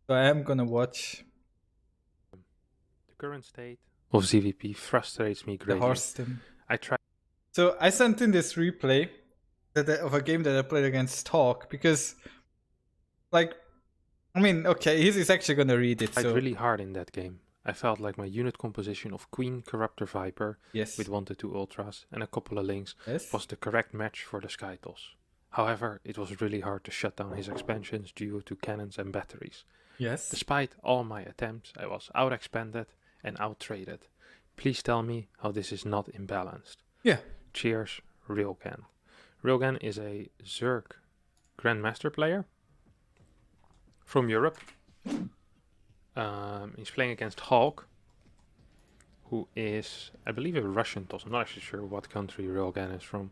So I am gonna watch The current state of ZVP frustrates me the greatly. Harstem. I try. So I sent in this replay of a game that I played against Talk because, like, I mean, okay, he's actually gonna read it. Tried So really hard in that game. I felt like my unit composition of Queen, Corruptor, Viper yes, with 1 to 2 Ultras and a couple of Links yes, was the correct match for the Skytoss. However, it was really hard to shut down his expansions due to cannons and batteries. yes. Despite all my attempts, I was out-expanded and out-traded. Please tell me how this is not imbalanced. Yeah. Cheers, Railgan. Railgan is a Zerg Grandmaster player from Europe. He's playing against Hulk, who is, I believe, a Russian toss. I'm not actually sure what country Railgan is from.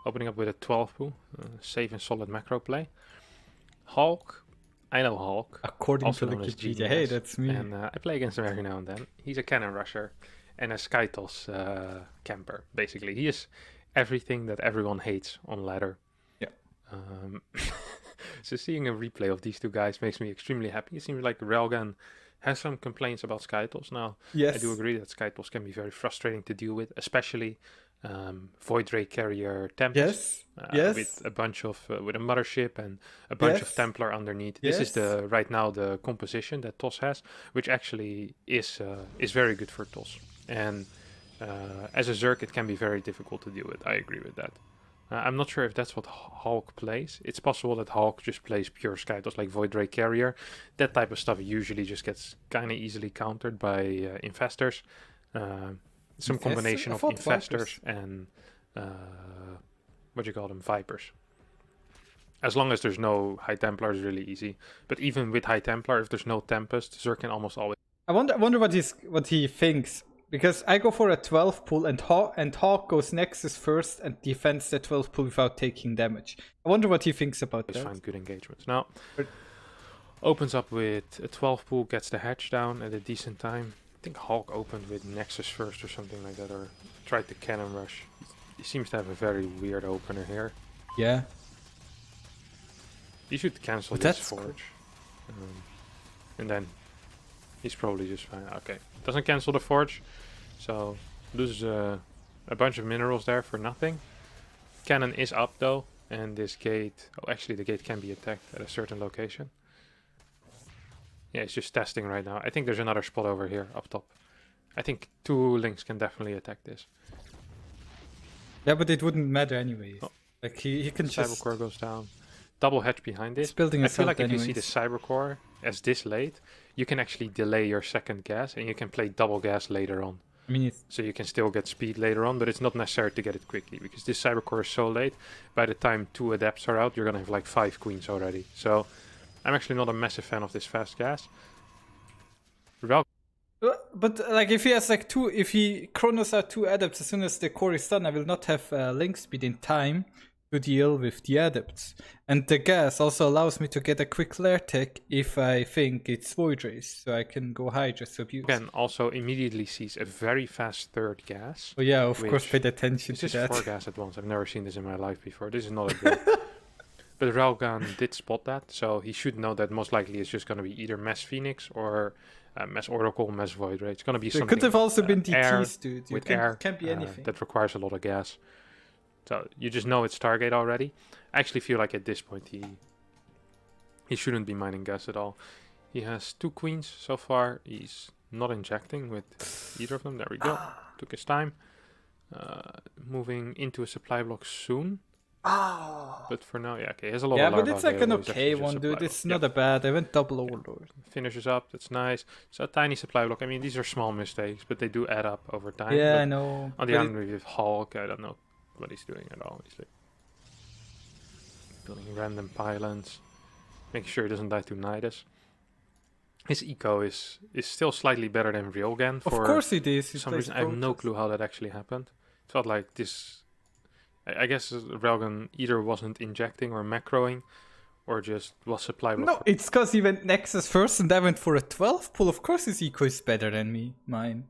Opening up with a 12 pool, safe and solid macro play. Hulk, I know Hulk, According also to known as Wikipedia, Genius, hey, that's me. and I play against him every now and then. He's a cannon rusher and a Skytoss camper, basically. He is everything that everyone hates on ladder. Yeah. So seeing a replay of these two guys makes me extremely happy. It seems like Railgan has some complaints about Skytoss. Now, Yes. I do agree that Skytoss can be very frustrating to deal with, especially Void Ray Carrier Tempest. Yes. With a bunch of with a mothership and a bunch of Yes. Templar underneath. This is the right now the composition that TOS has, which actually is very good for TOS. And as a Zerg, it can be very difficult to deal with. I agree with that. I'm not sure if that's what Hulk plays. It's possible that Hulk just plays pure Skytoss like Void Ray Carrier. That type of stuff usually just gets kind of easily countered by Infestors. Some combination of Infestors and what do you call them, Vipers. As long as there's no High Templar, it's really easy. But even with High Templar, if there's no Tempest, Zerg can almost always. I wonder what he thinks. Because I go for a 12 pull and Hawk goes Nexus first and defends the 12 pull without taking damage. I wonder what he thinks about that. Find good engagements. Now, opens up with a 12 pull, gets the hatch down at a decent time. I think Hawk opened with Nexus first or something like that, or tried the cannon rush. He seems to have a very weird opener here. Yeah. He should cancel this forge. And then he's probably just fine. Okay, doesn't cancel the forge, so loses a bunch of minerals there for nothing. Cannon is up though, and this gate, oh actually the gate can be attacked at a certain location. Yeah, it's just testing right now. I think there's another spot over here up top. I think 2 links can definitely attack this. Yeah, but it wouldn't matter anyways. Oh. Like he can just... Cybercore goes down. Double hatch behind this. Building I feel like anyways. If you see the Cybercore as this late, you can actually delay your second gas and you can play double gas later on. I mean, so you can still get speed later on, but it's not necessary to get it quickly because this Cybercore is so late. By the time 2 adepts are out, you're gonna have like 5 queens already. So I'm actually not a massive fan of this fast gas. But like if he has like if he chronos out 2 adepts as soon as the core is done, I will not have link speed in time to deal with the adepts. And the gas also allows me to get a quick lair tech if I think it's Void Race, so I can go high just to abuse. Again, also immediately sees a very fast third gas. Oh yeah, of course, paid attention to that. This is 4 gas at once. I've never seen this in my life before. This is not a good. But Railgan did spot that, so he should know that most likely it's just going to be either Mass Phoenix or Mass Oracle, Mass Void Ray. It's going to be something. It could have also been DTs, dude. With air, can't be anything. That requires a lot of gas. So you just know it's Stargate already. I actually feel like at this point he shouldn't be mining gas at all. He has 2 queens so far. He's not injecting with either of them. There we go. Took his time. Moving into a supply block soon. But for now, yeah, okay. He has a lot of larva. Yeah, but it's like an okay one, dude. It's not a bad. I went double overlord. Finishes up. That's nice. It's a tiny supply block. I mean, these are small mistakes, but they do add up over time. Yeah, I know. On the other hand, with Hulk, I don't know what he's doing at all. He's like building random pylons, making sure he doesn't die to Nidus. His eco is still slightly better than Railgan. Of course it is. For some reason, I have no clue how that actually happened. It felt like this. I guess Railgan either wasn't injecting or macroing, or just was supply. No, it's because he went Nexus first and I went for a 12 pull. Of course his eco is better than mine.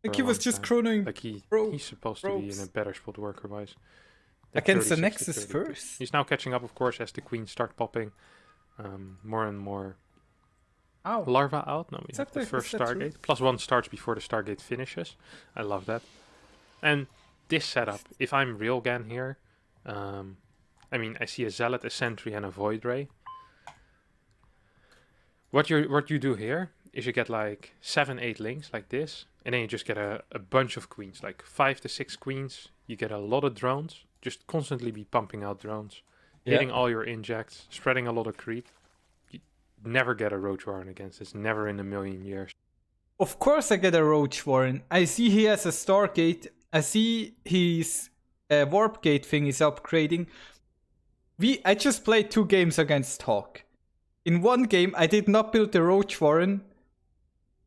Like he was just chronoing. Like he's supposed to be in a better spot worker-wise. Against the Nexus first. He's now catching up, of course, as the queens start popping. more and more Ow. larva out. Now we Is have that the the- first is that true? Stargate. +1 starts before the Stargate finishes. I love that. And this setup, if I'm Railgan here, I mean, I see a Zealot, a Sentry, and a Void Ray. What you do here is you get like 7, 8 links like this, and then you just get a bunch of queens, like 5 to 6 queens. You get a lot of drones, just constantly be pumping out drones, hitting all your injects, spreading a lot of creep. You never get a Roach Warren against this, never in a million years. Of course I get a Roach Warren. I see he has a Stargate. I see his Warp Gate thing is upgrading. I just played 2 games against Hawk. In one game, I did not build the Roach Warren.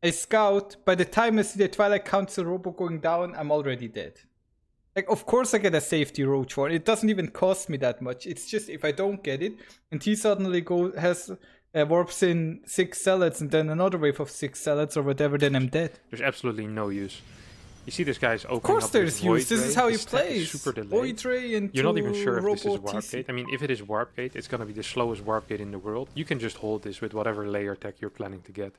I scout. By the time I see the Twilight Council Robo going down, I'm already dead. Like, of course I get a safety Roach Warren. It doesn't even cost me that much. It's just if I don't get it, and he suddenly warps in 6 Zealots and then another wave of 6 Zealots or whatever, then I'm dead. There's absolutely no use. You see this guy's opening Of course up there's with use. This is how he plays. Super delayed. Void Ray into You're not even sure if this is Robo Warp TC. Gate. I mean, if it is Warp Gate, it's going to be the slowest Warp Gate in the world. You can just hold this with whatever layer tech you're planning to get.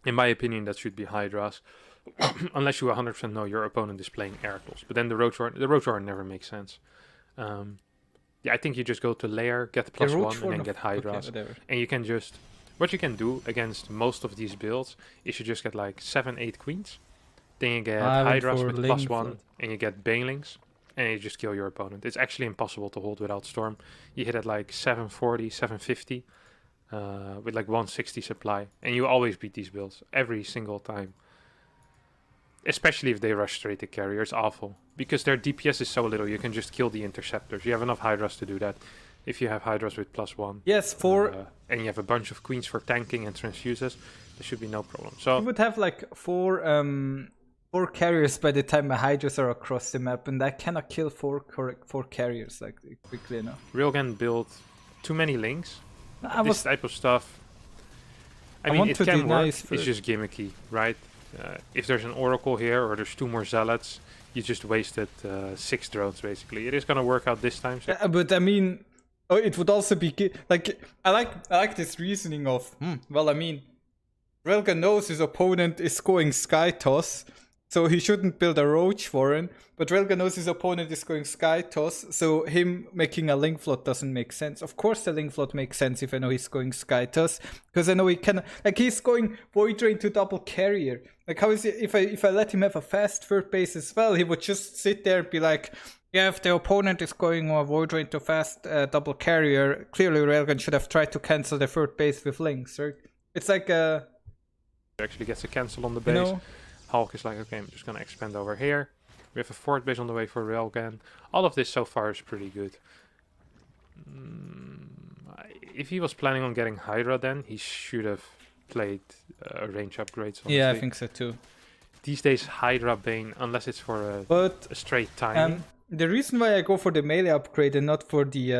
In my opinion, that should be Hydras. Unless you 100% know your opponent is playing Airtals. But then the Roach Warren never makes sense. Yeah, I think you just go to layer, get +1, and then get Hydras. Okay, And you can just... What you can do against most of these builds is you just get like 7, 8 queens. Then you get Hydras with +1, and you get Banelings, and you just kill your opponent. It's actually impossible to hold without Storm. You hit at like 740, 750, with like 160 supply, and you always beat these builds, every single time. Especially if they rush straight to carrier, it's awful. Because their DPS is so little, you can just kill the interceptors. You have enough Hydras to do that. If you have Hydras with +1. Yes, and you have a bunch of queens for tanking and transfuses, there should be no problem. So you would have like 4 carriers by the time my Hydras are across the map, and I cannot kill 4 carriers like quickly enough. Railgan built too many links. This type of stuff. I mean, want it to can deny work. it It's just gimmicky, right? If there's an Oracle here or there's 2 more Zealots, you just wasted 6 drones basically. It is gonna work out this time. So. But I mean, it would also be like I like this reasoning of well, I mean, Railgun knows his opponent is going Sky Toss, so he shouldn't build a Roach Warren. But Railgun knows his opponent is going Sky Toss, so him making a Link Float doesn't make sense. Of course the Link Float makes sense if I know he's going Sky Toss, because I know he can, like, he's going Void Ray to double carrier. Like, how is it, if I let him have a fast third base as well, he would just sit there and be like, yeah, if the opponent is going Void Ray to fast double carrier, clearly Railgun should have tried to cancel the third base with Links, right? It's like Actually gets a cancel on the base. You know? Hulk is like, okay, I'm just gonna expand over here. We have a 4th base on the way for Railgun. All of this so far is pretty good. If he was planning on getting Hydra, then he should have played range upgrades. Honestly. Yeah, I think so too. These days, Hydra Bane, unless it's for a straight time. The reason why I go for the melee upgrade and not for the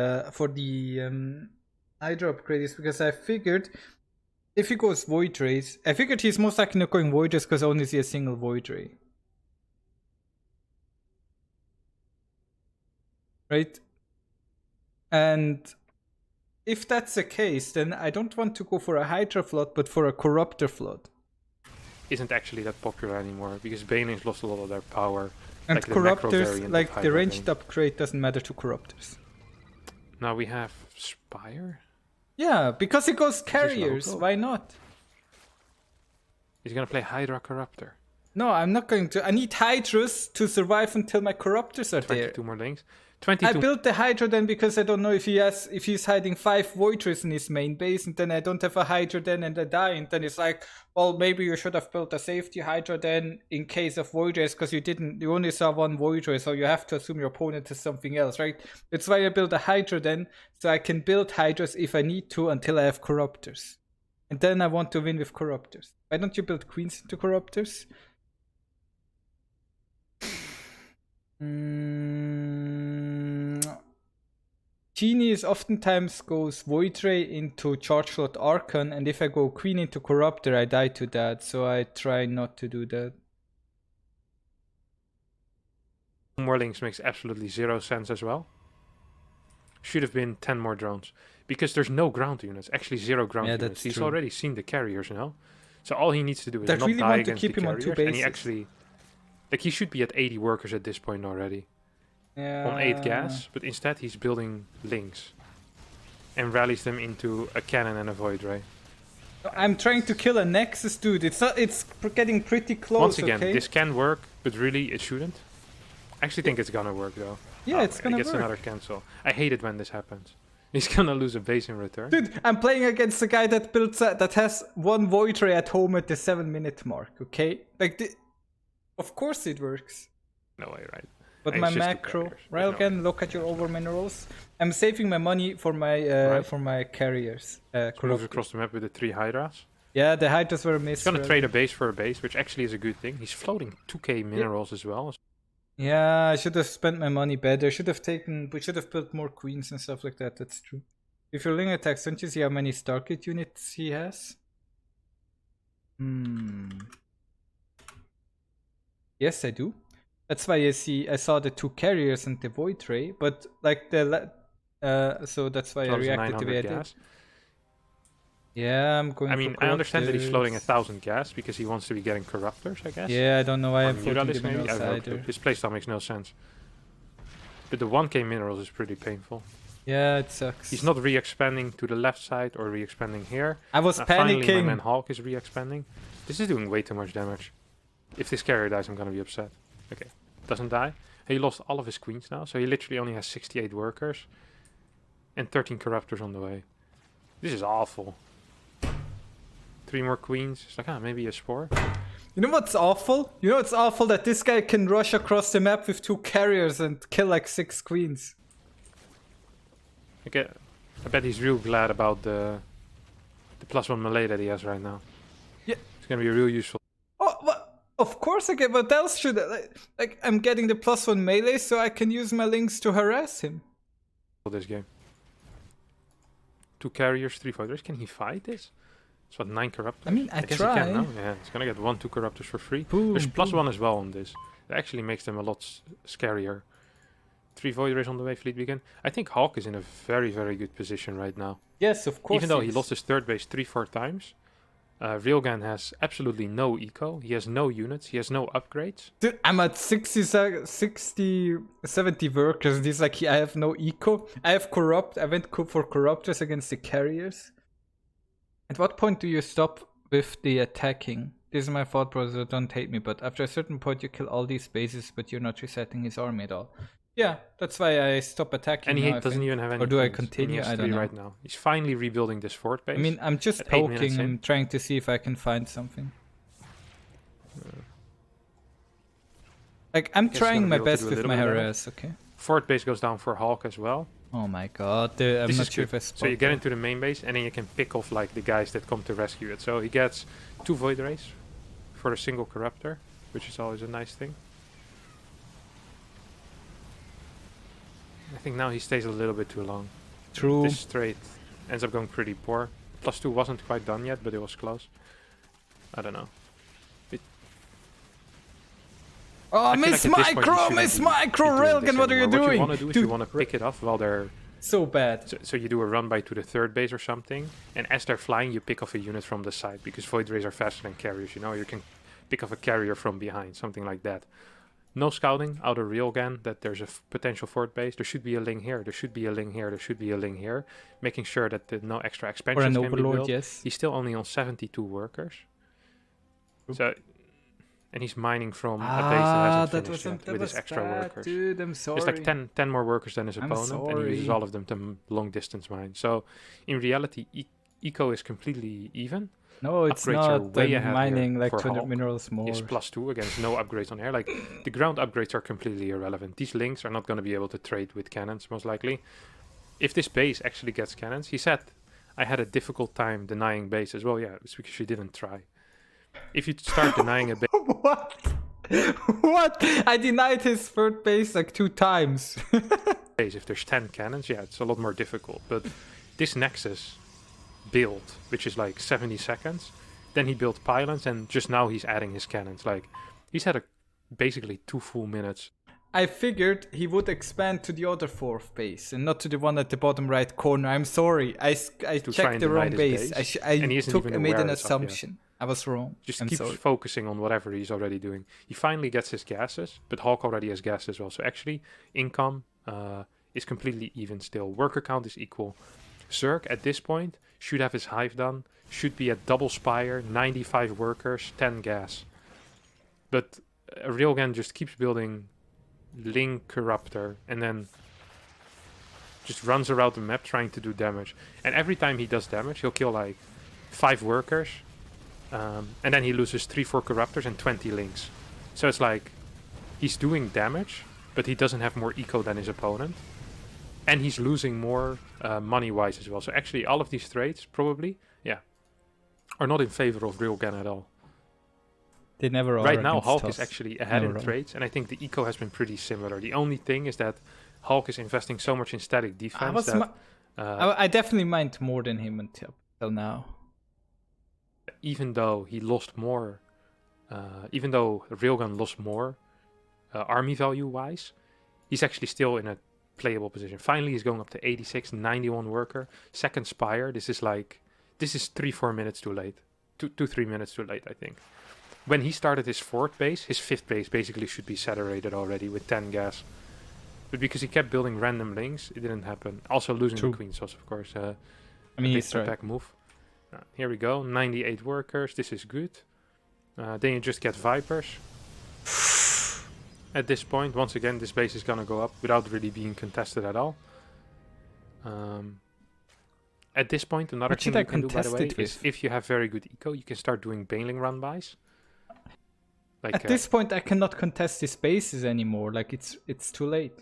Hydra upgrade is because I figured if he goes Void Rays, I figured he's most likely not going Void Rays because I only see a single Void Ray. Right? And if that's the case, then I don't want to go for a Hydra Flood, but for a Corruptor Flood. Isn't actually that popular anymore because Banelings lost a lot of their power. And like Corruptors, like the ranged Bane. upgrade doesn't matter to Corruptors. Now we have Spire. Yeah, because it goes carriers. local? Why not? He's gonna play Hydra Corruptor. No, I'm not going to. I need Hydras to survive until my Corruptors are there. 22 more links. I 22. built the Hydra then because I don't know if he's hiding 5 Void Rays in his main base, and then I don't have a Hydra then and I die, and then it's like, well, maybe you should have built a safety Hydra then in case of Void Rays because you only saw 1 Void Ray, so you have to assume your opponent is something else, right? That's why I built a Hydra then, so I can build Hydras if I need to until I have Corruptors. And then I want to win with Corruptors. Why don't you build Queens into Corruptors? Genius oftentimes goes Void Ray into Charge Slot Archon, and if I go Queen into Corruptor, I die to that, so I try not to do that. More links makes absolutely 0 sense as well. Should have been 10 more drones. because there's no ground units. Actually, 0 ground Yeah, units. that's He's true. already seen the carriers now. So all he needs to do is I not really die want to against keep the him on 2 carriers. And he bases. actually, like, he should be at 80 workers at this point already. Yeah. On 8 gas. But instead he's building links. And rallies them into a cannon and a void ray. I'm trying to kill a Nexus, dude. It's not. It's getting pretty close. Once again, okay? this can work, but really it shouldn't. I actually think it's gonna work though. Yeah, it's gonna He gets work. another cancel. I hate it when this happens. He's gonna lose a base in return. Dude, I'm playing against a guy that builds that has 1 void ray at home at the 7-minute mark. Okay, like of course it works. No way, right? But And my it's just 2 macro, carriers. There's no Railgan, way. look at your over minerals. I'm saving my money for my carriers. Moves corrupted. across the map with the 3 hydras. Yeah, the hydras were missed. He's gonna trade a base for a base, which actually is a good thing. He's floating 2k minerals as well. Yeah, I should have spent my money better. We should have built more queens and stuff like that. That's true. If your Ling attacks, don't you see how many Stargate units he has? Yes, I do. That's why I saw the 2 carriers and the void ray, but like so that's why I Floats reacted the way I 900 did. gas. Yeah, I'm going. I mean, I understand that he's floating corruptors. 1,000 gas because he wants to be getting corruptors, I guess. Yeah, I don't know why Or I'm floating the muralism, maybe? minerals I don't know. either. His playstyle makes no sense. But the 1k minerals is pretty painful. Yeah, it sucks. He's not re-expanding to the left side or re-expanding here. I was Finally, my panicking. man Hulk is re-expanding. This is doing way too much damage. If this carrier dies, I'm gonna be upset. Okay, doesn't die. He lost all of his queens now, so he literally only has 68 workers. And 13 corruptors on the way. This is awful. 3 more queens. It's like, maybe a spore. You know what's awful? You know it's awful that this guy can rush across the map with 2 carriers and kill like 6 queens. Okay, I bet he's real glad about the +1 melee that he has right now. Yeah. It's gonna be real useful Oh, well, of course I get. What else should I like? I'm getting the +1 melee, so I can use my links to harass him. for this game. 2 carriers, 3 fighters. Can he fight this? It's what, 9 corruptors? I mean, I guess try. he can, no? Yeah, he's gonna get 2 corruptors for free. Boom, There's boom. +1 as well on this. It actually makes them a lot scarier. 3 void rays on the way, fleet beacon. I think Hawk is in a very, very good position right now. Yes, of course. Even though he is. lost his 3rd base 3-4 times, Railgan has absolutely no eco. He has no units. He has no upgrades. Dude, I'm at 60, 70 workers. This like I have no eco. I have corrupt. I went for corruptors against the carriers. At what point do you stop with the attacking? This is my thought process. Don't hate me, but after a certain point, you kill all these bases, but you're not resetting his army at all. Yeah, that's why I stop attacking. And he now, I doesn't think. even have any. Or do I queens, and he continue? has I don't 3 know. right now. He's finally rebuilding this fort base. I mean, I'm just At 8 minutes poking. in. I'm trying to see if I can find something. Like I'm Guess trying you're my gonna be able to best do a with little my bit of damage. harass. Okay. Fort base goes down for Hawk as well. Oh my god, I'm This not is sure good. if I So you get into the main base, and then you can pick off like the guys that come to rescue it. So he gets 2 void rays for a single corruptor, which is always a nice thing. I think now he stays a little bit too long. True. This trade ends up going pretty poor. +2 wasn't quite done yet, but it was close. I don't know. Oh, I feel Miss like at this point Micro, you shouldn't Miss be Micro, doing Railgan, this what are you anymore. What doing? you want to do is you want to pick it off while they're... So bad. So you do a run by to the 3rd base or something, and as they're flying, you pick off a unit from the side, because void rays are faster than carriers, you know? You can pick off a carrier from behind, something like that. No scouting out of Railgan that there's a potential fort base. There should be a ling here, there should be a ling here, there should be a ling here. Making sure that no extra Or expansions an can be overlord, built. yes. He's still only on 72 workers. So, and he's mining from a base that hasn't finished yet with his extra workers. Dude, I'm sorry. It's like 10 more workers than his I'm opponent, and he uses sorry. all of them to long distance mine. So, in reality, eco is completely even. No, it's upgrades are not. way I'm ahead mining here like for 200 Hulk. minerals more. Is +2 against no upgrades on air. Like, the ground upgrades are completely irrelevant. These links are not going to be able to trade with cannons, most likely. If this base actually gets cannons, he said, I had a difficult time denying base as well. Yeah, it's because you didn't try. If you start denying a base, What? What? I denied his 3rd base like 2 times. if there's 10 cannons, yeah, it's a lot more difficult. But this Nexus build, which is like 70 seconds, then he built pylons, and just now he's adding his cannons. Like, he's had basically 2 full minutes. I figured he would expand to the other 4th base and not to the one at the bottom right corner. I'm sorry. I checked the wrong base. I made an assumption. I was wrong. Just keeps focusing on whatever he's already doing. He finally gets his gases, but Hulk already has gas as well. So actually, income is completely even still. Worker count is equal. Zerg at this point should have his hive done. Should be at double spire, 95 workers, 10 gas. But Railgan just keeps building Link Corruptor and then just runs around the map trying to do damage. And every time he does damage, he'll kill like 5 workers. And then he loses 3-4 Corruptors and 20 Links. So it's like he's doing damage, but he doesn't have more eco than his opponent. And he's losing more money-wise as well. So actually all of these trades probably, are not in favor of Railgan at all. They never are. Right now, Hulk is actually ahead in trades, and I think the eco has been pretty similar. The only thing is that Hulk is investing so much in static defense I definitely mind more than him until now. Even though he lost more, even though Railgun lost more army value-wise, he's actually still in a playable position. Finally, he's going up to 86, 91 worker. Second Spire, this is 3-4 minutes too late. 2-3 minutes too late, I think. When he started his 4th base, his 5th base basically should be saturated already with 10 gas. But because he kept building random links, it didn't happen. Also losing the Queen Sauce, of course. He's right. Back move. Here we go, 98 workers, this is good. Then you just get Vipers. At this point, once again, this base is gonna go up without really being contested at all. At this point, another thing you can do, by the way, is if you have very good eco, you can start doing Baneling run-bys. At this point, I cannot contest these bases anymore. Like, it's too late.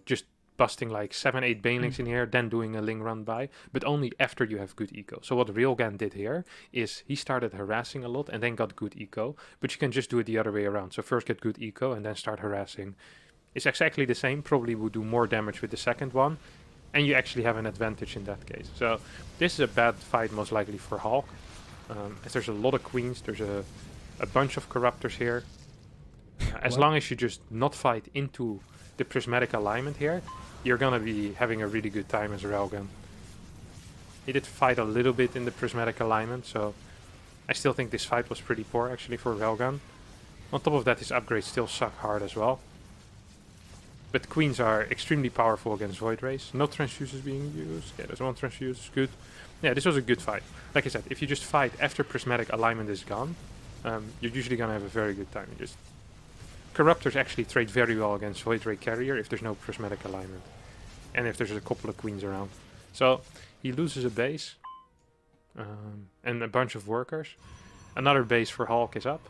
Just busting like 7-8 Banelings in here, then doing a Ling run-by, but only after you have good eco. So what Railgan did here is he started harassing a lot and then got good eco, but you can just do it the other way around. So first get good eco and then start harassing. It's exactly the same, probably would do more damage with the second one, and you actually have an advantage in that case. So this is a bad fight most likely for Hulk, as there's a lot of queens, there's a bunch of corruptors here. As long as you just not fight into the prismatic alignment here, you're gonna be having a really good time as Railgun. He did fight a little bit in the prismatic alignment, so I still think this fight was pretty poor actually for Railgun. On top of that, his upgrades still suck hard as well. But queens are extremely powerful against Void Rays. No transfuses being used. Yeah, there's one transfuse, good. Yeah, this was a good fight. Like I said, if you just fight after prismatic alignment is gone, you're usually gonna have a very good time. You just Corruptors actually trade very well against Void Ray Carrier if there's no prismatic alignment. And if there's a couple of queens around. So he loses a base. And a bunch of workers. Another base for Hulk is up.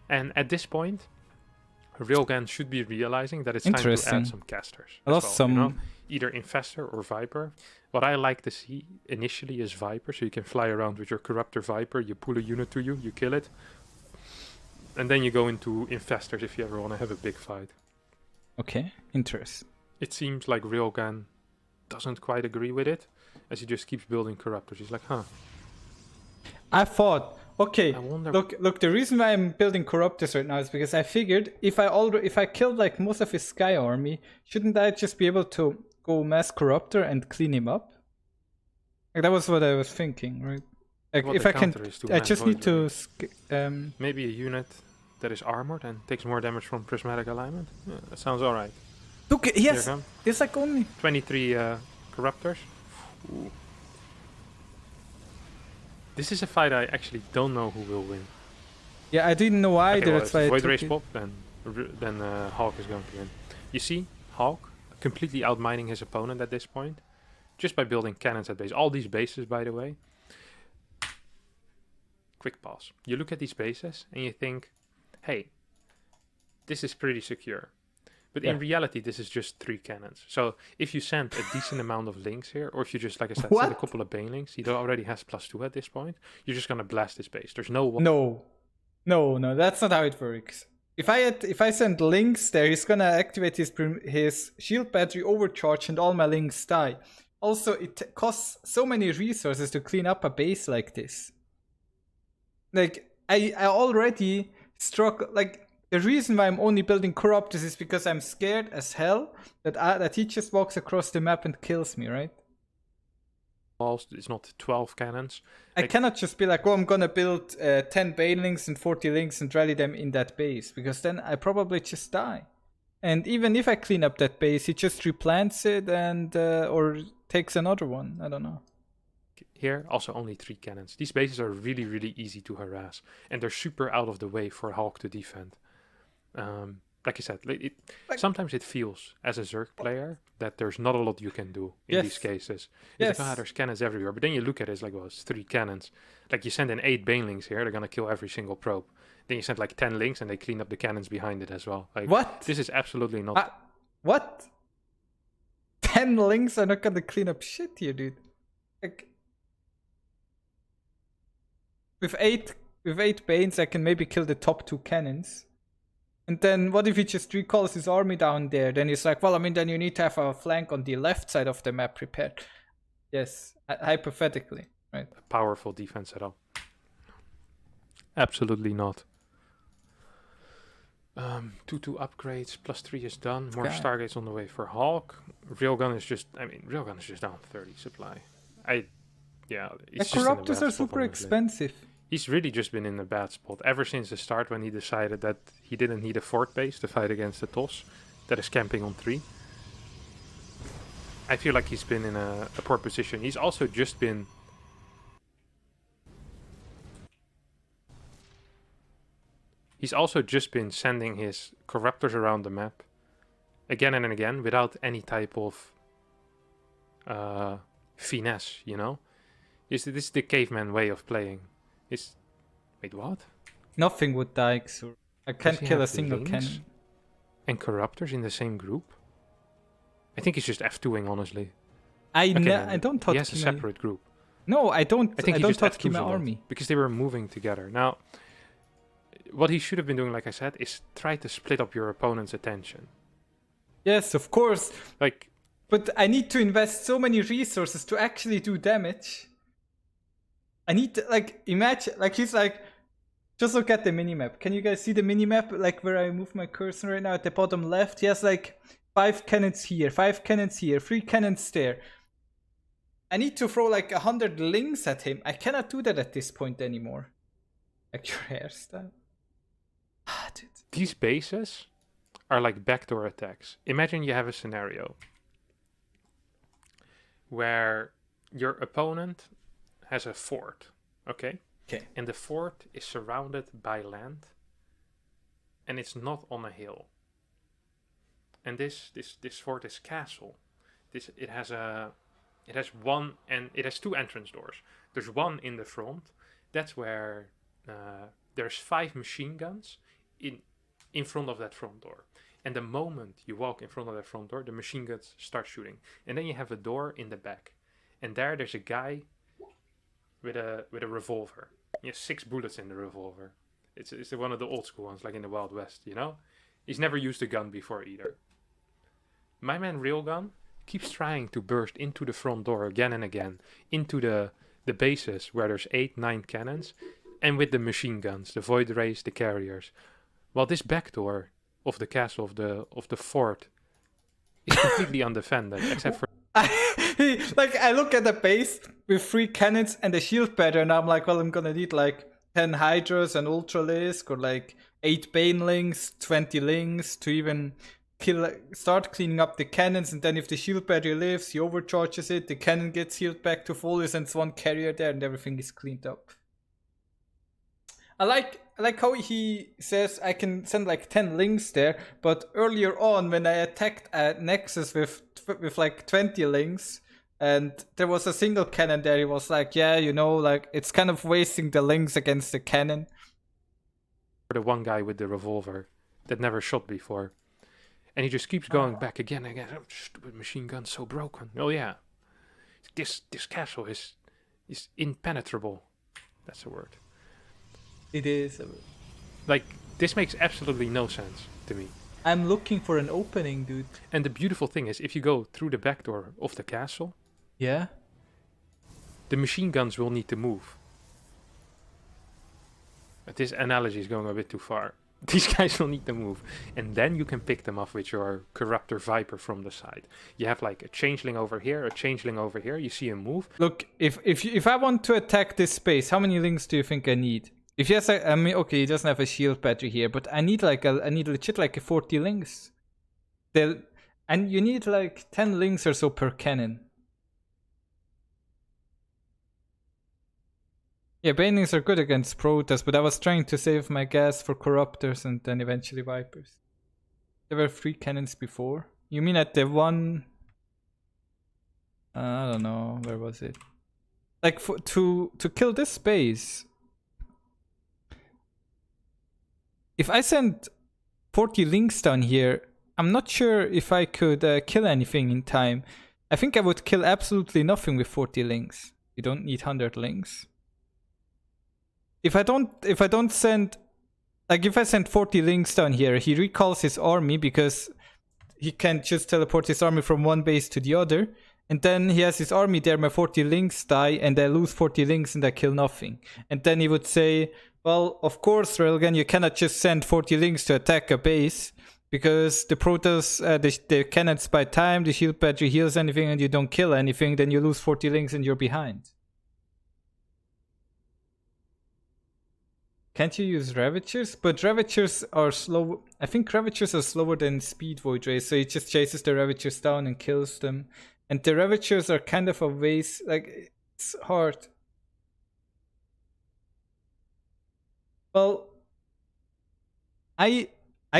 And at this point, Railgan should be realizing that it's time to add some casters. You know? Either Infestor or Viper. What I like to see initially is Viper. So you can fly around with your Corruptor Viper. You pull a unit to you, you kill it. And then you go into Infestors if you ever want to have a big fight. Okay, interesting. It seems like Railgan doesn't quite agree with it, as he just keeps building Corruptors. He's like, huh. I thought, okay, look, the reason why I'm building Corruptors right now is because I figured if I killed like most of his Sky Army, shouldn't I just be able to go mass Corruptor and clean him up? Like, that was what I was thinking, right? Like, if I can, I just need to... maybe a unit that is armored and takes more damage from prismatic alignment. Yeah, that sounds alright. Look, yes, it's like only 23 Corruptors. Ooh. This is a fight I actually don't know who will win. Yeah, I didn't know either. Well, that's why Void Race pop, then Hulk is going to win. You see, Hulk completely outmining his opponent at this point, just by building cannons at base. All these bases, by the way. Quick pause. You look at these bases and you think, hey, this is pretty secure. But in reality, this is just 3 cannons. So if you send a decent amount of links here, or if you just, like I said, send a couple of Banelings, he already has +2 at this point, you're just going to blast this base. There's no... No, that's not how it works. If I send links there, he's going to activate his shield battery overcharge and all my links die. Also, it costs so many resources to clean up a base like this. Like, I already struck, like, the reason why I'm only building Corruptors is because I'm scared as hell that he just walks across the map and kills me, right? It's not 12 cannons. I cannot just be like, oh, I'm gonna build 10 Banelings and 40 Links and rally them in that base, because then I probably just die. And even if I clean up that base, he just replants it and or takes another one. I don't know. Here, also only 3 cannons. These bases are really, really easy to harass. And they're super out of the way for Hulk to defend. Like I said, sometimes it feels, as a Zerg player, that there's not a lot you can do in these cases. It's like, there's cannons everywhere. But then you look at it, it's like, well, it's 3 cannons. Like, you send in 8 Banelings here, they're gonna kill every single probe. Then you send like 10 links and they clean up the cannons behind it as well. Like, what? This is absolutely not... what? 10 links are not gonna clean up shit here, dude. Like, with 8 Banes, I can maybe kill the top 2 cannons. And then what if he just recalls his army down there? Then he's like, well, I mean, then you need to have a flank on the left side of the map prepared. Yes, hypothetically, right? A powerful defense at all. Absolutely not. 2 upgrades, +3 is done. More Stargates on the way for Hulk. Railgun is just down 30 supply. It's the Corruptors are super expensive. He's really just been in a bad spot ever since the start, when he decided that he didn't need a fort base to fight against the TOS that is camping on 3. I feel like he's been in a poor position. He's also just been... sending his Corruptors around the map again and again without any type of finesse, you know? This is the caveman way of playing. Wait, what? Nothing would die, Xur. I can't kill a single cannon. And Corruptors in the same group? I think he's just F2ing, honestly. I don't talk. He has a separate group. No, I don't. I think I he don't just talk F2s to my a lot, army because they were moving together. Now, what he should have been doing, like I said, is try to split up your opponent's attention. Yes, of course. Like, but I need to invest so many resources to actually do damage. I need to, like, imagine, like, he's like, just look at the minimap. Can you guys see the minimap, like, where I move my cursor right now at the bottom left? He has, like, 5 cannons here, 5 cannons here, 3 cannons there. I need to throw, like, 100 links at him. I cannot do that at this point anymore. Like, your hairstyle. Dude. These bases are like backdoor attacks. Imagine you have a scenario where your opponent has a fort, okay? And the fort is surrounded by land, and it's not on a hill. And this fort is castle. It has 2 entrance doors. There's one in the front. That's where there's 5 machine guns in front of that front door. And the moment you walk in front of that front door, the machine guns start shooting. And then you have a door in the back, and there's a guy with a revolver. He has 6 bullets in the revolver. It's one of the old school ones, like in the Wild West, you know? He's never used a gun before either. My man Railgun keeps trying to burst into the front door again and again, into the bases where there's 8, 9 cannons, and with the machine guns, the Void Rays, the carriers. While this back door of the castle, of the fort, is completely undefended, except for... I look at the base with 3 cannons and a shield bearer, and I'm like, well, I'm gonna need like 10 Hydras and Ultralisk, or like 8 Banelings, 20 Links to even start cleaning up the cannons. And then if the shield bearer lives, he overcharges it, the cannon gets healed back to full, he sends 1 carrier there, and everything is cleaned up. I like how he says I can send like 10 links there, but earlier on when I attacked a Nexus with like 20 links, and there was a single cannon there, he was like, yeah, you know, like, it's kind of wasting the links against the cannon. The one guy with the revolver that never shot before. And he just keeps going back again and again. Oh, stupid machine gun, so broken. Oh yeah. This castle is impenetrable. That's the word. It is. Like, this makes absolutely no sense to me. I'm looking for an opening, dude. And the beautiful thing is, if you go through the back door of the castle, yeah, the machine guns will need to move. But this analogy is going a bit too far. These guys will need to move. And then you can pick them off with your Corruptor Viper from the side. You have like a Changeling over here, a Changeling over here. You see him move. Look, if I want to attack this space, how many links do you think I need? If yes, I mean, okay, he doesn't have a shield battery here, but I need legit like a 40 links. And you need like 10 links or so per cannon. Yeah, Banelings are good against PROTOSS, but I was trying to save my gas for Corruptors and then eventually Vipers. There were 3 cannons before. You mean at the one... I don't know, where was it? Like, to kill this space... If I send 40 links down here, I'm not sure if I could kill anything in time. I think I would kill absolutely nothing with 40 links. You don't need 100 links. If I don't send, like if I send 40 links down here, he recalls his army because he can't just teleport his army from one base to the other. And then he has his army there, my 40 links die, and I lose 40 links and I kill nothing. And then he would say, well, of course, Railgan, you cannot just send 40 links to attack a base because the PROTOSS, the cannons by time, the shield battery heals anything and you don't kill anything, then you lose 40 links and you're behind. Can't you use Ravagers? But Ravagers are slow. I think Ravagers are slower than Speed Void Rays, so he just chases the Ravagers down and kills them. And the Ravagers are kind of a waste. Like, it's hard. Well, I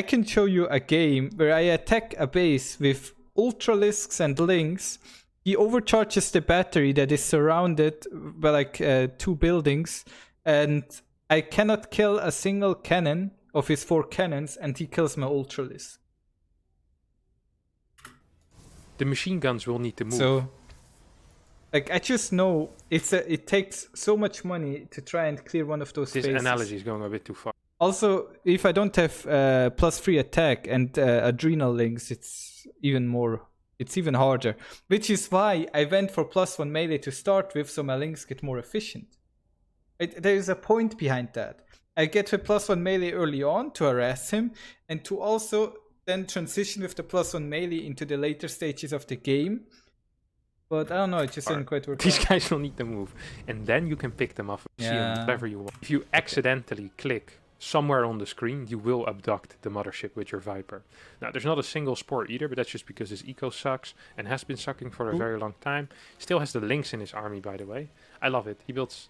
can show you a game where I attack a base with Ultralisks and Links. He overcharges the battery that is surrounded by like 2 buildings, and I cannot kill a single cannon of his 4 cannons, and he kills my Ultralisk. The machine guns will need to move. So, like, I just know it takes so much money to try and clear one of those this spaces. analogy is going a bit too far. Also, if I don't have +3 attack and adrenal links, it's even harder. Which is why I went for +1 melee to start with, so my links get more efficient. There is a point behind that. I get a +1 melee early on to harass him, and to also then transition with the +1 melee into the later stages of the game. But I don't know, it just didn't quite work. These guys will need to move. And then you can pick them up, see them wherever you want. If you accidentally click somewhere on the screen, you will abduct the mothership with your Viper. Now, there's not a single spore either, but that's just because his eco sucks and has been sucking for a very long time. Still has the links in his army, by the way. I love it. He builds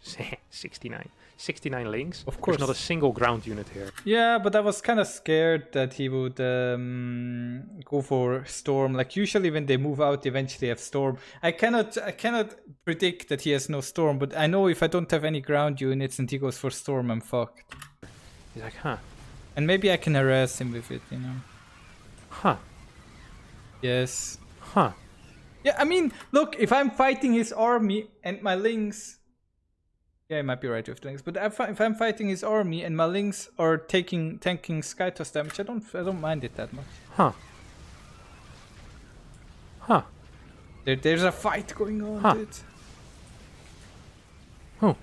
69 links. Of course. There's not a single ground unit here. Yeah, but I was kind of scared that he would go for Storm. Like, usually when they move out, they eventually have Storm. I cannot predict that he has no Storm, but I know if I don't have any ground units and he goes for Storm, I'm fucked. He's like, huh. And maybe I can harass him with it, you know. Huh. Yes. Huh. Yeah, I mean, look, if I'm fighting his army and my links... Yeah, I might be right with the links, but if I'm fighting his army and my links are tanking Skytoss damage, I don't mind it that much. Huh. Huh. There's a fight going on, dude. Oh.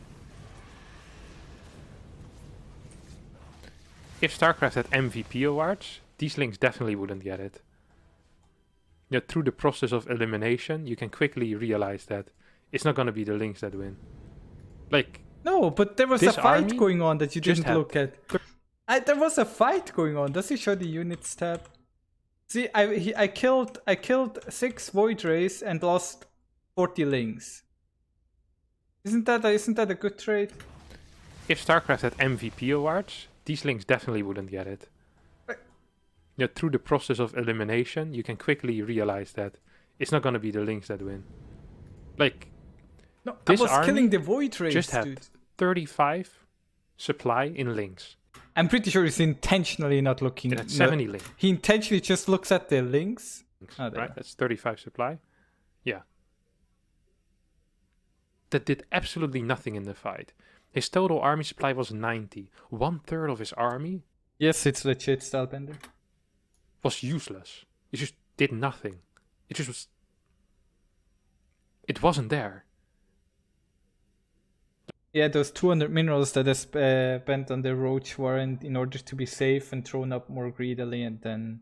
If Starcraft had MVP awards, these links definitely wouldn't get it. Yeah, through the process of elimination, you can quickly realize that it's not going to be the links that win. Like, no, but there was a fight going on that you didn't look at. There was a fight going on. Does he show the units tab? See, I killed 6 Void Rays and lost 40 links. Isn't that a good trade? If Starcraft had MVP awards, these links definitely wouldn't get it. Yeah, through the process of elimination, you can quickly realize that it's not going to be the links that win. Like, no, I was killing the Void Rays, just had 35 supply in links. I'm pretty sure he's intentionally not looking at 70 links. He intentionally just looks at the links. Oh, right, that's 35 supply. Yeah. That did absolutely nothing in the fight. His total army supply was 90. 1/3 of his army. Yes, it's legit, Stylebender. Was useless. It just did nothing. It just was. It wasn't there. Yeah, those 200 minerals that I spent on the roach warrant in order to be safe and thrown up more greedily, and then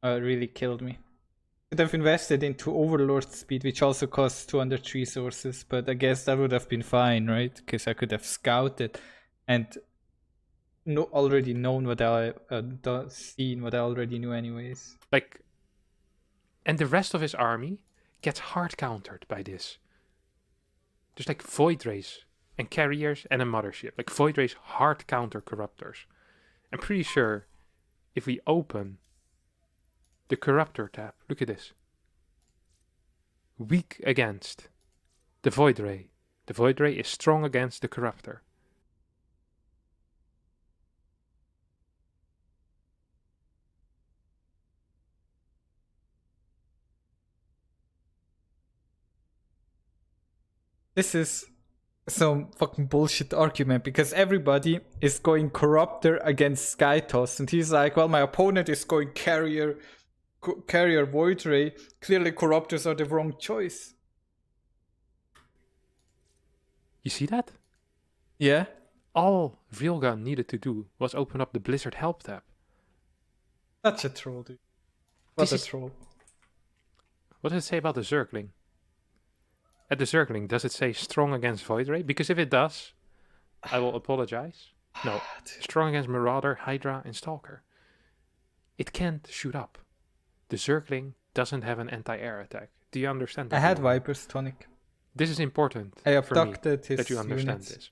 really killed me. Could have invested into Overlord speed, which also costs 200 resources, but I guess that would have been fine, right? Because I could have scouted and already known what I seen what I already knew anyways. Like, and the rest of his army gets hard countered by this. There's like Void Rays and carriers and a mothership. Like Void Rays hard counter corruptors. I'm pretty sure if we open the corruptor tab, look at this. Weak against the Void Ray. The Void Ray is strong against the corruptor. This is some fucking bullshit argument because everybody is going corruptor against Skytoss, and he's like, well, my opponent is going carrier Void Ray. Clearly corruptors are the wrong choice. You see that? Yeah. All Railgun needed to do was open up the Blizzard help tab. Such a troll, dude. What a troll. What does it say about the Zergling? At the Zergling, does it say strong against Void Ray? Because if it does, I will apologize. No, strong against Marauder, Hydra, and Stalker. It can't shoot up. The Zergling doesn't have an anti-air attack. Do you understand that? I had Vipers, Tonic. This is important I abducted his that you understand units. this.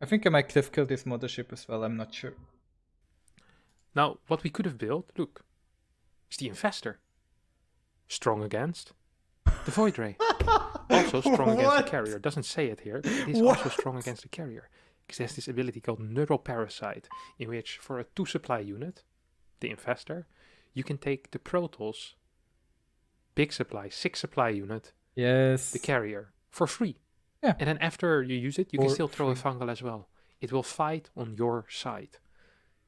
I think I might have killed his mothership as well, I'm not sure. Now, what we could have built, look, is the Infestor. Strong against the Void Ray. Also strong against the carrier. Doesn't say it here, but it is also strong against the carrier. Because it has this ability called Neural Parasite, in which for a 2 supply unit, the Infestor, you can take the PROTOSS, big supply, 6 supply unit, yes, the carrier, for free. Yeah. And then after you use it, you can For still throw a fungal as well. It will fight on your side.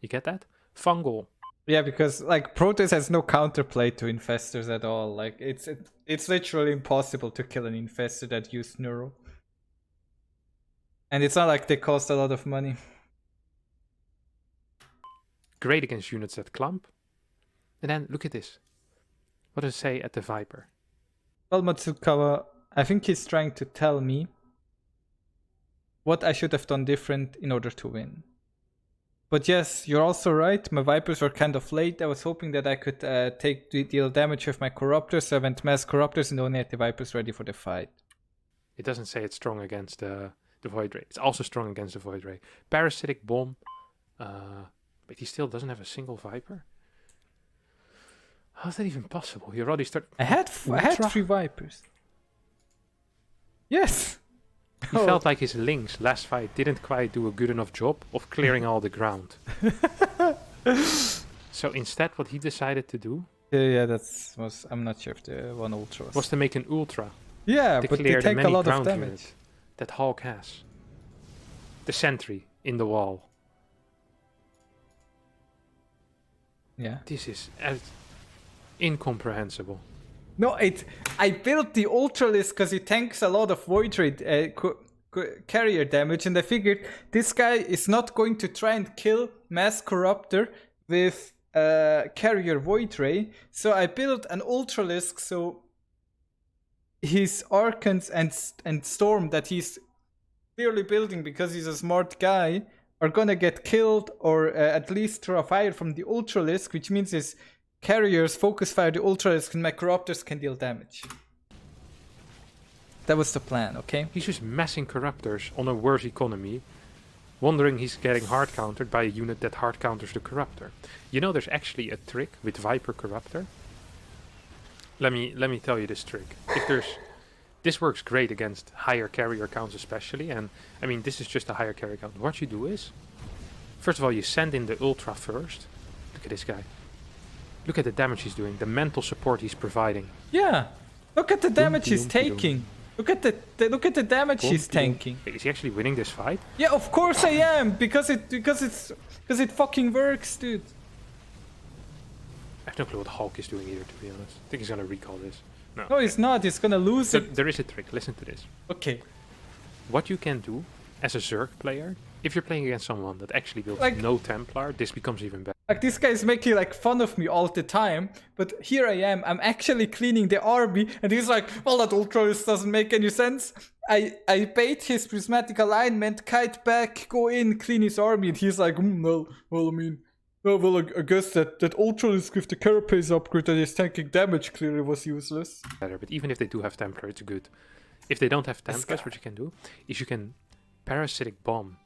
You get that? Fungal. Yeah, because like PROTOSS has no counterplay to infestors at all. Like it's literally impossible to kill an infestor that uses Neuro. And it's not like they cost a lot of money. Great against units that clump. And then look at this. What does it say at the Viper? Well, Matsukawa, I think he's trying to tell me what I should have done different in order to win. But yes, you're also right. My Vipers were kind of late. I was hoping that I could deal damage with my Corruptors. So I went mass Corruptors and only had the Vipers ready for the fight. It doesn't say it's strong against the Void Ray. It's also strong against the Void Ray. Parasitic Bomb. But he still doesn't have a single Viper. How is that even possible? He already started... I had 3 Vipers. Yes! He felt like his Lynx last fight didn't quite do a good enough job of clearing all the ground. So instead what he decided to do... Yeah, I'm not sure if the one Ultra was to make an Ultra. Yeah, to but clear they take the a lot of ground damage. units that Hulk has. The sentry in the wall. Yeah. This is incomprehensible. No, I built the Ultralisk because it tanks a lot of Void Ray carrier damage, and I figured this guy is not going to try and kill Mass Corruptor with carrier Void Ray, so I built an Ultralisk so his Archons and Storm that he's clearly building because he's a smart guy are gonna get killed or at least throw a fire from the Ultralisk, which means his carriers focus fire the Ultralisk and my Corruptors can deal damage. That was the plan, okay? He's just massing Corruptors on a worse economy, wondering he's getting hard countered by a unit that hard counters the Corruptor. You know there's actually a trick with Viper Corruptor? Let me tell you this trick. This works great against higher carrier counts especially, and I mean this is just a higher carrier count. What you do is, first of all you send in the Ultra first. Look at this guy. Look at the damage he's doing, the mental support he's providing. Yeah, look at the damage he's taking. Look at the damage he's tanking. Is he actually winning this fight? Yeah, of course I am, because it fucking works, dude. I have no clue what Hulk is doing either, to be honest. I think he's gonna recall this. No, he's not. He's gonna lose So it. there is a trick. Listen to this. Okay. what you can do as a Zerg player, if you're playing against someone that actually builds Like- no Templar, this becomes even better. Like, this guy is making like fun of me all the time, but here I am, I'm actually cleaning the army, and he's like, well, that Ultralist doesn't make any sense. I bait his prismatic alignment, kite back, go in, clean his army, and he's like, well, I mean, well, I guess that Ultralist with the carapace upgrade that is tanking damage clearly was useless. But even if they do have Templar, it's good. If they don't have Templars, what you can do is you can parasitic bomb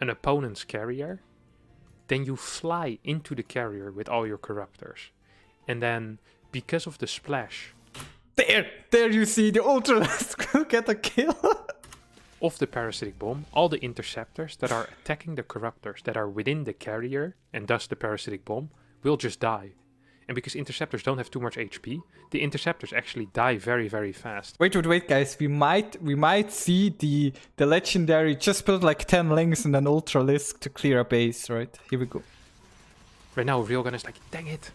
an opponent's carrier, then you fly into the carrier with all your corruptors. And then, because of the splash... There you see, the Ultralist will get a kill. of the parasitic bomb, all the interceptors that are attacking the corruptors that are within the carrier, and thus the parasitic bomb, will just die. And because interceptors don't have too much HP, the interceptors actually die very, very fast. Wait, guys. We might see the legendary just build like 10 links and an Ultralisk to clear a base, right? Here we go. Right now, Railgun is like, dang it.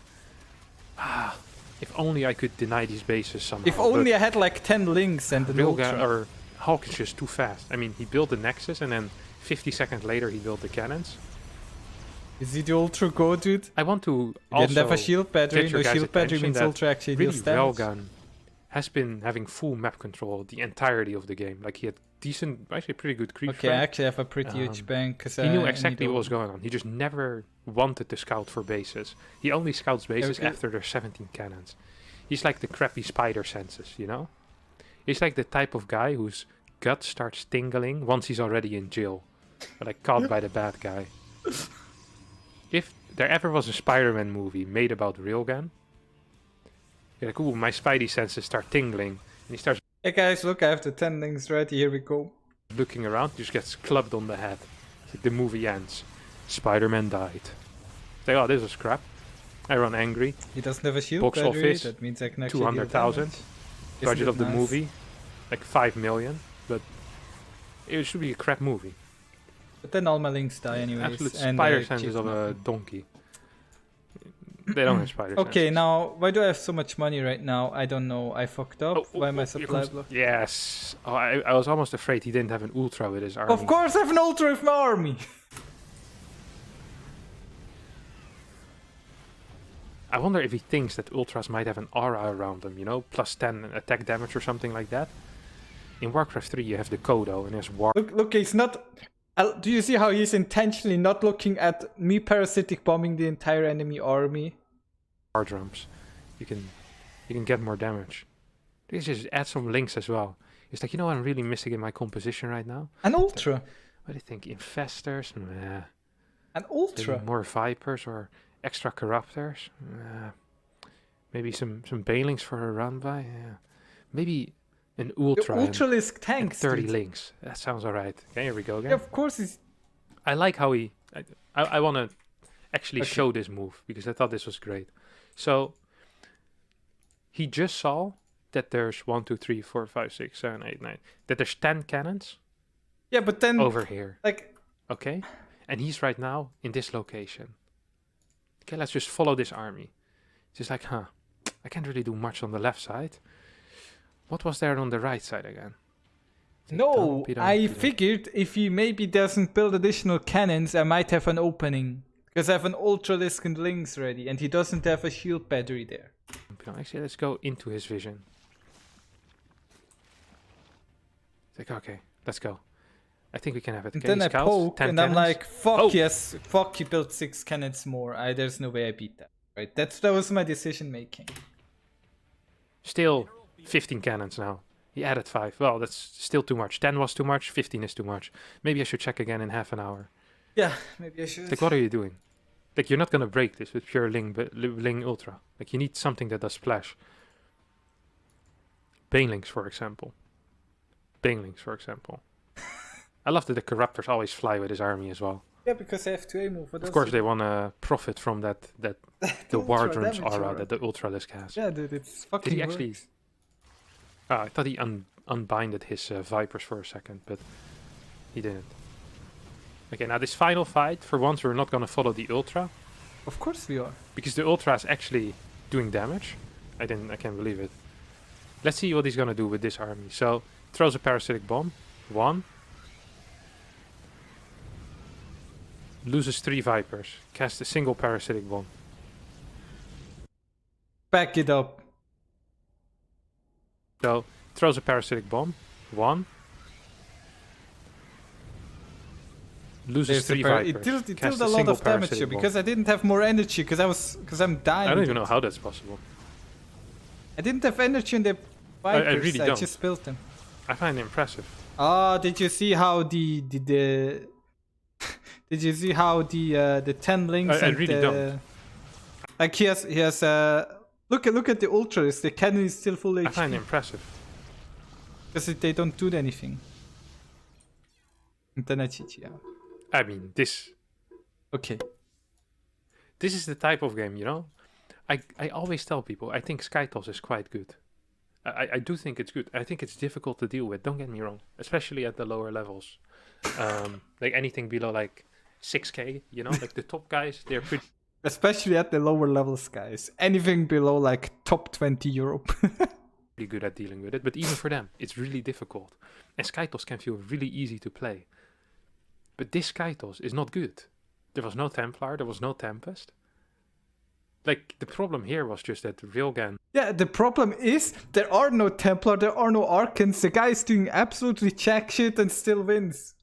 If only I could deny these bases somehow. If only I had like 10 links and an Railgun Ultra. or Hulk is just too fast. I mean, he built the Nexus and then 50 seconds later he built the cannons. Is he the Ultra Go, dude? I want to You also didn't have a shield battery. get your No guys' shield battery attention means that Ultra actually really deals damage. Railgun has been having full map control the entirety of the game. Like he had decent, actually pretty good creep Okay, I frame. actually have a pretty huge bank. Cause He knew exactly what was going on. He just never wanted to scout for bases. He only scouts bases Okay. after there's 17 cannons. He's like the crappy spider senses, you know? He's like the type of guy whose gut starts tingling once he's already in jail. Or like caught by the bad guy. If there ever was a Spider-Man movie made about Railgun, you're like, ooh, my spidey senses start tingling. And he starts Hey guys, look, I have the 10 links ready. Here we go. looking around, just gets clubbed on the head. The movie ends. Spider-Man died. Say, oh, this is crap. I run angry. He doesn't have a shield Box battery. office, That means I can actually 200,000. Isn't Budget it of the nice? movie, like 5 million. But it should be a crap movie. But then all my links die anyways. Absolute and spider I senses achieved of a nothing. donkey. They don't have spider senses. Okay, now why do I have so much money right now? I don't know. I fucked up. Why my here supply comes- block? Yes. Oh, I was almost afraid he didn't have an ultra with his army. Of course I have an Ultra with my army. I wonder if he thinks that ultras might have an aura around them, you know, plus 10 attack damage or something like that. In Warcraft 3 you have the Kodo and there's War. Look, he's not. Do you see how he's intentionally not looking at me parasitic bombing the entire enemy army? War drums. You can get more damage. Let's just add some links as well. It's like, you know what I'm really missing in my composition right now? An Ultra. What do you think? Infestors? Nah. An Maybe Ultra. more Vipers or extra Corruptors? Maybe some Banelings for a run by? Yeah. Maybe an The Ultra and Ultralisk tanks. 30 dude. links. That sounds alright. Okay, here we go again. Yeah, of course he's. I like how he... I want to actually Okay. show this move because I thought this was great. So, he just saw that there's 1, 2, 3, 4, 5, 6, 7, 8, 9. That there's 10 cannons Yeah, but then over here. like Okay? And he's right now in this location. Okay, let's just follow this army. It's just like, I can't really do much on the left side. What was there on the right side again? no, Dumpy, I dumpy. figured if he maybe doesn't build additional cannons, I might have an opening. Because I have an Ultralisk and links ready, and he doesn't have a shield battery there. Actually, let's go into his vision. It's like, okay, let's go. I think we can have it. And Okay, then I scouts, poke, 10 and I'm cannons. like, fuck Oh. yes, fuck, he built 6 cannons more. There's no way I beat that. Right, that was my decision making. Still 15 cannons now. He added 5. Well, that's still too much. 10 was too much, 15 is too much. Maybe I should check again in half an hour. Yeah, maybe I should. Like, what are you doing? Like, you're not gonna break this with pure Ling Ultra. Like, you need something that does splash. Banelings, for example. I love that the Corruptors always fly with his army as well. Yeah, because I have 2A move. Of course, they want to profit from that the War Ultra Drums damage aura aura. that the Ultralisk has. Yeah, dude, it's fucking Did he actually... works. I thought he unbinded his Vipers for a second, but he didn't. Okay, now this final fight, for once we're not going to follow the Ultra, Of course we are. because the Ultra is actually doing damage. I can't believe it. Let's see what he's going to do with this army. So, throws a Parasitic Bomb. 1. Loses 3 Vipers. Casts a single parasitic bomb. Back it up. So, throws a parasitic bomb. 1. Loses 3 Vipers. It dealt a lot of damage here because I didn't have more energy because I'm dying. I don't even know how that's possible. I didn't have energy in the Vipers. I really don't. I just built them. I find it impressive. Oh, did you see how the did you see how the 10 links I really don't. Like he has look at the ultras. The cannon is still full HP. I find it impressive. Because they don't do anything. And then I cheat, yeah. I mean, this Okay. This is the type of game, you know? I always tell people, I think SkyToss is quite good. I do think it's good. I think it's difficult to deal with, don't get me wrong. Especially at the lower levels. Like anything below like 6k, you know? Like the top guys, they're pretty... Especially at the lower levels, guys. Anything below like top 20 Europe. pretty good at dealing with it. But even for them, it's really difficult. And SkyToss can feel really easy to play. But this SkyToss is not good. There was no Templar, there was no Tempest. Like, the problem here was just that Railgan... Yeah, the problem is, there are no Templar, there are no Archons. The guy is doing absolutely jack shit and still wins.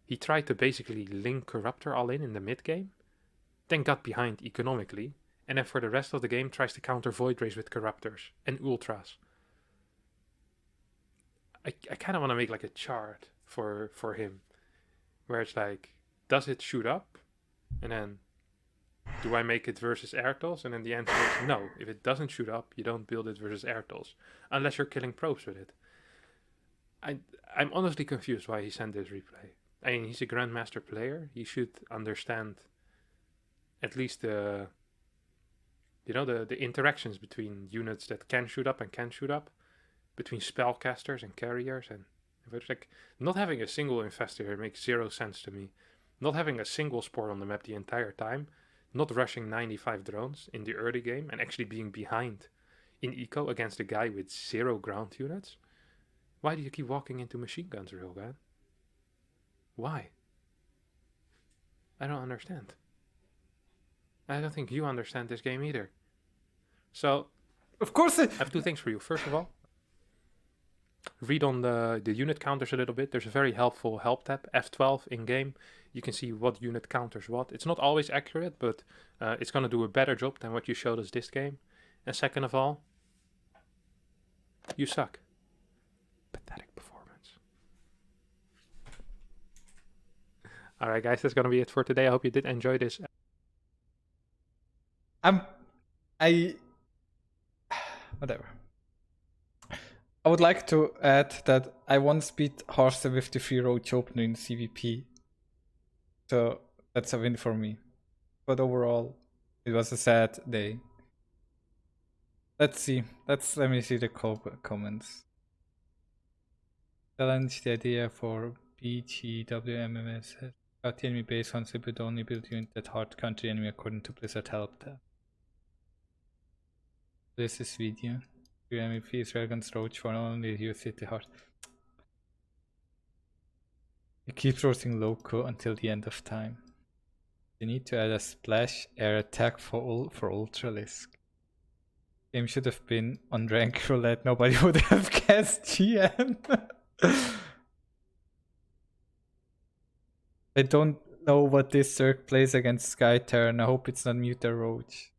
He tried to basically link Corruptor all in the mid game, then got behind economically, and then for the rest of the game tries to counter Void Rays with Corruptors and Ultras. I kind of want to make like a chart for him, where it's like, does it shoot up? And then, do I make it versus Airtals? And then the answer is no. If it doesn't shoot up, you don't build it versus Airtals. Unless you're killing probes with it. I'm honestly confused why he sent this replay. I mean, he's a Grandmaster player. He should understand at least the interactions between units that can shoot up and can't shoot up. Between spellcasters and carriers. And it's like, not having a single infestor here makes zero sense to me. Not having a single spore on the map the entire time, not rushing 95 drones in the early game, and actually being behind in eco against a guy with 0 ground units. Why do you keep walking into machine guns, Railgan? Why? I don't understand. I don't think you understand this game either. So, of course I have 2 things for you. First of all, read on the unit counters a little bit. There's a very helpful help tab, F12 in game. You can see what unit counters what. It's not always accurate, but it's going to do a better job than what you showed us this game. And second of all, you suck. Pathetic performance. Alright guys, that's going to be it for today. I hope you did enjoy this. Whatever. I would like to add that I once beat Harstem with the 3 roach opener in CVP. So that's a win for me. But overall, it was a sad day. Let's see. Let me see the comments. Challenge the idea for BGWMMS. Got the enemy base once but only build unit that hard country enemy according to Blizzard help tab. This is video. MVP is Railgan's roach for only use it hard. It keeps roasting loco until the end of time. You need to add a splash air attack for Ultralisk. Game should have been on rank roulette. Nobody would have guessed GM. I don't know what this Zerg plays against Skyterran. I hope it's not Muta Roach.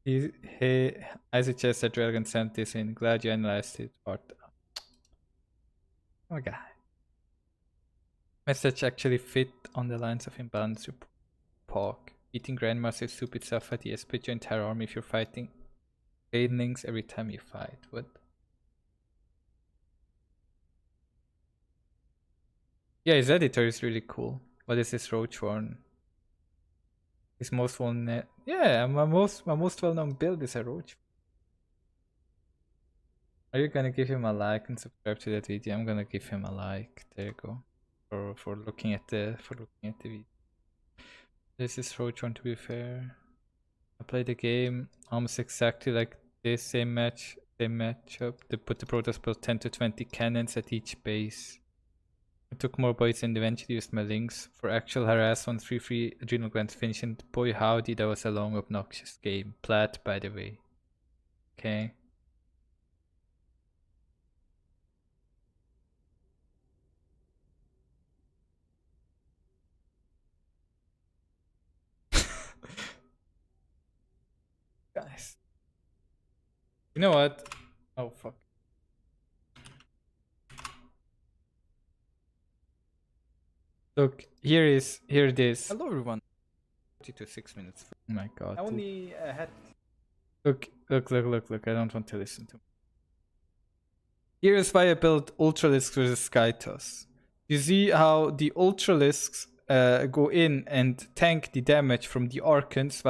Hey, I suggest that Railgan sent this in. Glad you analyzed it, but oh god. Message actually fit on the lines of imbalance report. Beating Grandmaster is stupid stuff at the split your entire army if you're fighting Bailings every time you fight. What? Yeah, his editor is really cool. What is this Roach Warren? His most well-known... Yeah, my most well-known build is a Roach. Are you gonna give him a like and subscribe to that video? I'm gonna give him a like. There you go. For looking at the video. This is Roach Warren, to be fair. I played the game almost exactly like this, same match Same matchup. They put the PROTOSS built 10 to 20 cannons at each base. I took more boys and eventually used my links for actual harass on 3-3 Adrenal Glands finish, and boy howdy, that was a long obnoxious game. Plat, by the way. Okay. Guys. You know what? Oh fuck. Look, here it is. Hello everyone. 6 minutes. Oh my god. I only had. Look. I don't want to listen to. Here is why I built Ultralisks versus Skytoss. You see how the Ultralisks go in and tank the damage from the Archons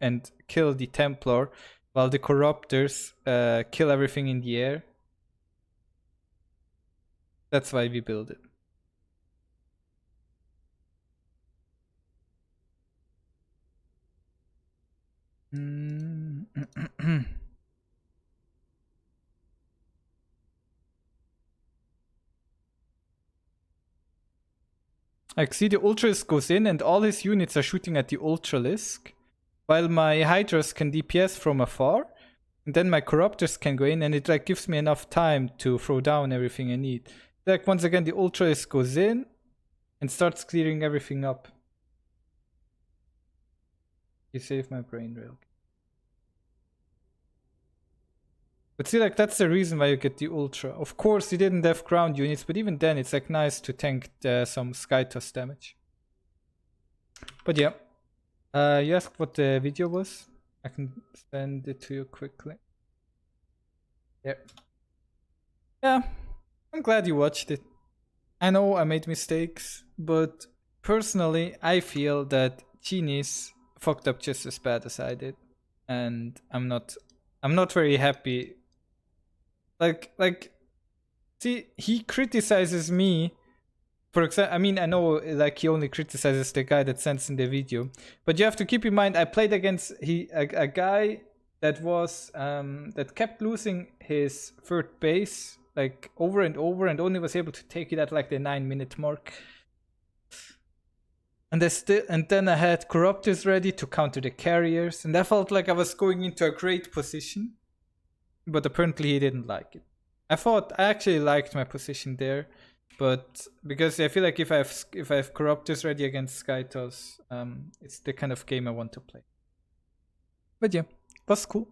and kill the Templar, while the Corruptors kill everything in the air. That's why we build it. Like, see, the Ultralisk goes in and all his units are shooting at the Ultralisk, while my Hydras can DPS from afar, and then my Corruptors can go in, and it like gives me enough time to throw down everything I need. Like, once again, the Ultralisk goes in and starts clearing everything up. You saved my brain, Railgan. But see, like, that's the reason why you get the Ultra. Of course, you didn't have ground units, but even then, it's like nice to tank some Skytoss damage. But yeah, you asked what the video was. I can send it to you quickly. Yeah, I'm glad you watched it. I know I made mistakes, but personally, I feel that Genies fucked up just as bad as I did, and I'm not very happy. Like, see, he criticizes me. For example, I mean, I know, like, he only criticizes the guy that sends in the video, but you have to keep in mind, I played against a guy that was that kept losing his third base like over and over, and only was able to take it at like the 9-minute mark. And then I had Corruptors ready to counter the carriers, and I felt like I was going into a great position. But apparently he didn't like it. I actually liked my position there, but because I feel like if I have Corruptors ready against Skytoss, it's the kind of game I want to play. But yeah, was cool.